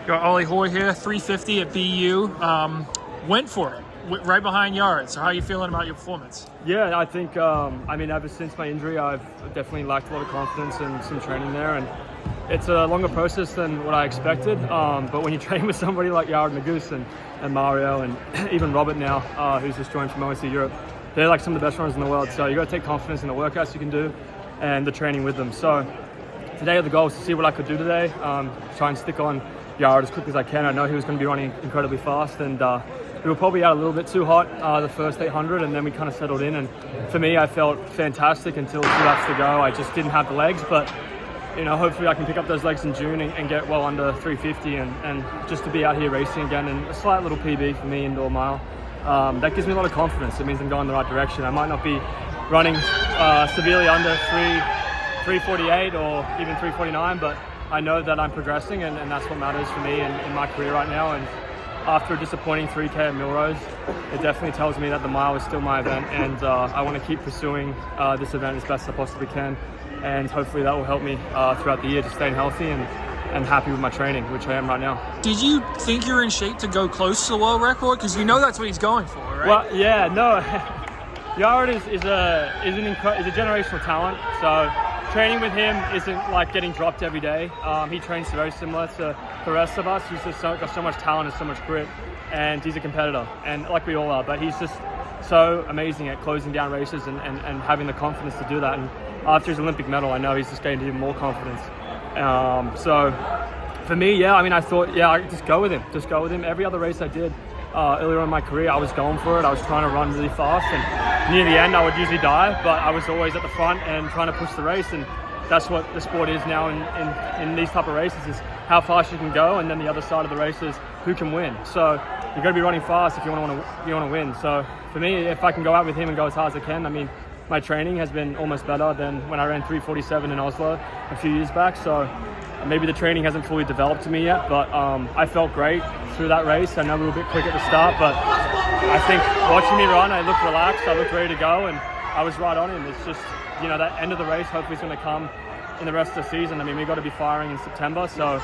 Got Olli Hoare here, 350 at BU. Went for it, right behind Yards. So how are you feeling about your performance? Yeah, I think, ever since my injury, I've definitely lacked a lot of confidence and some training there. And it's a longer process than what I expected. But when you train with somebody like Yared Magoose and Mario and even Robert now, who's just joined from OSC Europe, they're like some of the best runners in the world. So you got to take confidence in the workouts you can do and the training with them. So today the goal was to see what I could do today, try and stick on Yared as quick as I can. I know he was going to be running incredibly fast, and we were probably out a little bit too hot the first 800, and then we kind of settled in. And for me, I felt fantastic until 2 laps to go. I just didn't have the legs, but hopefully I can pick up those legs in June and get well under 350, and just to be out here racing again, and a slight little PB for me, indoor mile. That gives me a lot of confidence. It means I'm going the right direction. I might not be running severely under 348 or even 349, but I know that I'm progressing, and that's what matters for me in my career right now. And after a disappointing 3K at Millrose, it definitely tells me that the mile is still my event, and I want to keep pursuing this event as best I possibly can, and hopefully that will help me throughout the year to stay healthy and happy with my training, which I am right now. Did you think you're in shape to go close to the world record? Because that's what he's going for, right? Well, yeah, no. Yared is a generational talent, so training with him isn't like getting dropped every day. He trains very similar to the rest of us. He's just got so much talent and so much grit, and he's a competitor, and like we all are, but he's just so amazing at closing down races and having the confidence to do that. And after his Olympic medal, I know he's just gained even more confidence. So for me, I thought, I'd just go with him. Every other race I did earlier in my career, I was going for it. I was trying to run really fast, and near the end I would usually die, but I was always at the front and trying to push the race. And that's what the sport is now in these type of races, is how fast you can go, and then the other side of the race is who can win. So you've got to be running fast if you want to win. So for me, if I can go out with him and go as hard as I can, my training has been almost better than when I ran 347 in Oslo a few years back. So maybe the training hasn't fully developed to me yet, but I felt great through that race. I know we were a bit quick at the start, but I think watching me run, I looked relaxed, I looked ready to go, and I was right on him. It's just, that end of the race hopefully is going to come in the rest of the season. We've got to be firing in September, so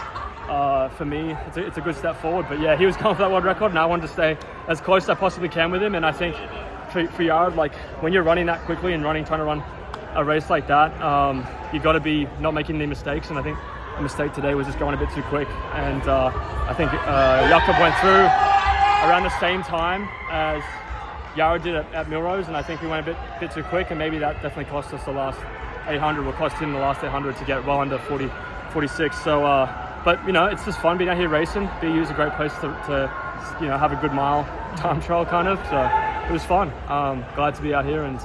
for me, it's a good step forward. But yeah, he was going for that world record, and I wanted to stay as close as I possibly can with him. And I think for Yared, like when you're running that quickly and trying to run a race like that, you got to be not making any mistakes. And I think the mistake today was just going a bit too quick. And I think Jakob went through around the same time as Yared did at Millrose, and I think we went a bit too quick, and maybe that definitely cost us the last 800. Will cost him the last 800 to get well under 46. So, but it's just fun being out here racing. BU is a great place to have a good mile time trial kind of. So it was fun. Glad to be out here, and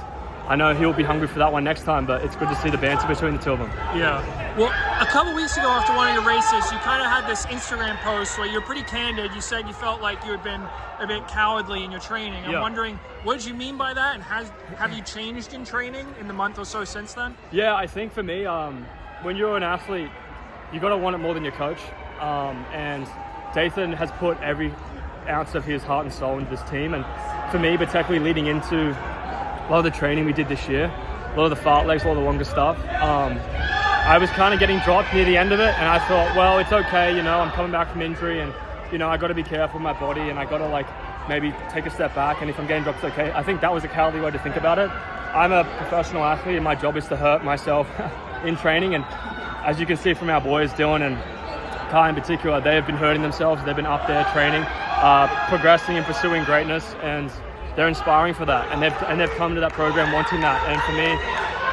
I know he'll be hungry for that one next time, but it's good to see the banter between the two of them. Yeah. Well, a couple weeks ago after one of your races, you kind of had this Instagram post where you're pretty candid. You said you felt like you had been a bit cowardly in your training. I'm wondering, what did you mean by that? And have you changed in training in the month or so since then? Yeah, I think for me, when you're an athlete, you got to want it more than your coach. And Dathan has put every ounce of his heart and soul into this team. And for me, particularly leading into a lot of the training we did this year, a lot of the fart legs, a lot of the longer stuff, I was kind of getting dropped near the end of it, and I thought, well, it's okay, I'm coming back from injury, and I got to be careful with my body, and I got to maybe take a step back, and if I'm getting dropped, it's okay. I think that was a cowardly way to think about it. I'm a professional athlete, and my job is to hurt myself in training, and as you can see from our boys, Dylan and Kai in particular, they have been hurting themselves. They've been up there training, progressing and pursuing greatness, and they're inspiring for that, and they've come to that program wanting that. And for me,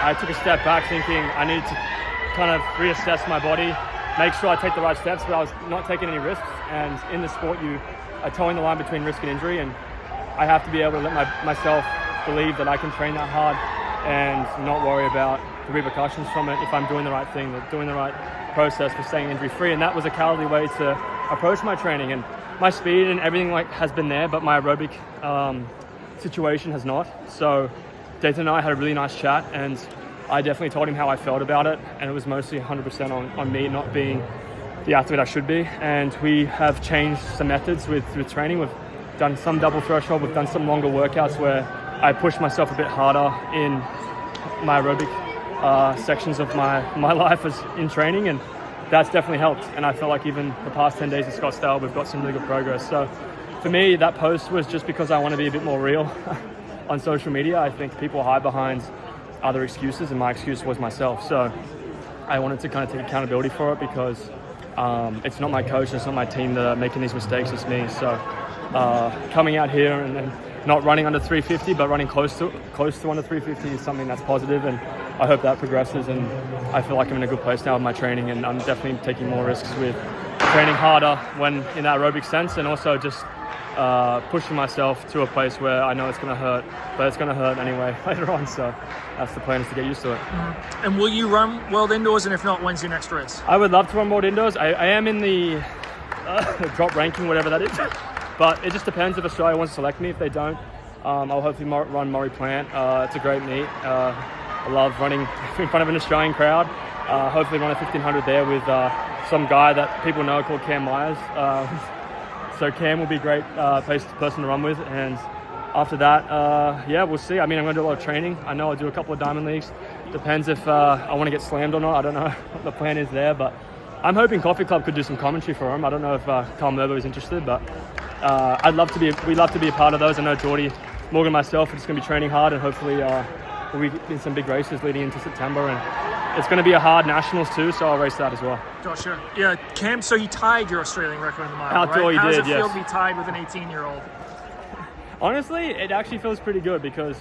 I took a step back thinking I needed to kind of reassess my body, make sure I take the right steps, but I was not taking any risks. And in the sport, you are towing the line between risk and injury, and I have to be able to let myself believe that I can train that hard and not worry about the repercussions from it if I'm doing the right thing, doing the right process for staying injury-free. And that was a cowardly way to approach my training. And my speed and everything has been there, but my aerobic situation has not. So Dathan and I had a really nice chat, and I definitely told him how I felt about it, and it was mostly 100% on me not being the athlete I should be. And we have changed some methods with training. We've done some double threshold, we've done some longer workouts where I pushed myself a bit harder in my aerobic sections of my life as in training, and that's definitely helped. And I feel like even the past 10 days at Scottsdale, we've got some really good progress. So for me, that post was just because I want to be a bit more real on social media. I think people hide behind other excuses, and my excuse was myself. So I wanted to kind of take accountability for it, because it's not my coach, it's not my team that are making these mistakes, it's me. So coming out here and not running under 350, but running close to under 350 is something that's positive, and I hope that progresses. And I feel like I'm in a good place now with my training, and I'm definitely taking more risks with training harder when in that aerobic sense, and also just pushing myself to a place where I know it's going to hurt, but it's going to hurt anyway later on. So that's the plan, is to get used to it. Mm-hmm. And will you run World Indoors? And if not, when's your next race? I would love to run World Indoors. I am in the drop ranking, whatever that is. But it just depends if Australia wants to select me. If they don't, I'll hopefully run Murray Plant. It's a great meet. I love running in front of an Australian crowd. Hopefully run a 1500 there with some guy that people know called Cam Myers. So Cam will be a great person to run with. And after that, yeah, we'll see. I mean, I'm going to do a lot of training. I know I'll do a couple of diamond leagues. Depends if I want to get slammed or not. I don't know what the plan is there, but I'm hoping Coffee Club could do some commentary for him. I don't know if Carl Merbo is interested, but we'd love to be a part of those. I know Geordie, Morgan, and myself are just going to be training hard, and hopefully we'll be in some big races leading into September. And it's going to be a hard nationals too, so I'll race that as well. Gotcha. Yeah, Cam, so he tied your Australian record in the mile, Outdoor, right? he did, How does it feel yes. to be tied with an 18-year-old? Honestly, it actually feels pretty good, because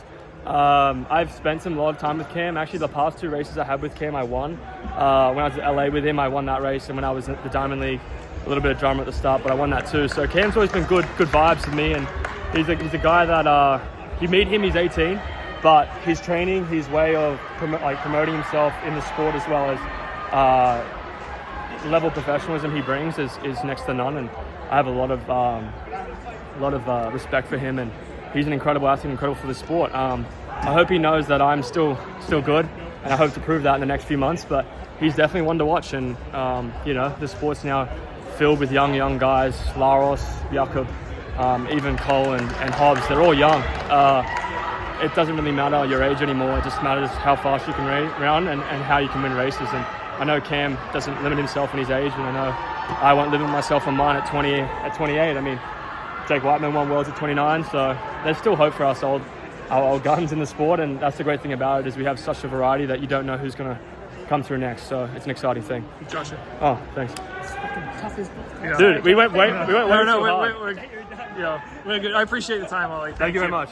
I've spent a lot of time with Cam. Actually, the past 2 races I had with Cam, I won. When I was at LA with him, I won that race, and when I was at the Diamond League, a little bit of drama at the start, but I won that too. So Cam's always been good vibes with me, and he's a guy that you meet him, he's 18, but his training, his way of promoting himself in the sport, as well as the level of professionalism he brings is next to none. And I have a lot of respect for him, and he's an incredible athlete, incredible for the sport. I hope he knows that I'm still good, and I hope to prove that in the next few months. But he's definitely one to watch, and you know, the sport's now filled with young guys. Laros, Jakob, even Cole and Hobbs. They're all young. It doesn't really matter your age anymore. It just matters how fast you can run and how you can win races. And I know Cam doesn't limit himself in his age, and I know I won't limit myself on mine at 28. I mean, Jake Whiteman won Worlds at 29, so there's still hope for our old guns in the sport. And that's the great thing about it, is we have such a variety that you don't know who's going to come through next. So it's an exciting thing. Joshua. Oh, thanks. It's fucking tough as Dude, we went way we're too hard. good. I appreciate the time, Ollie. Thank you very much.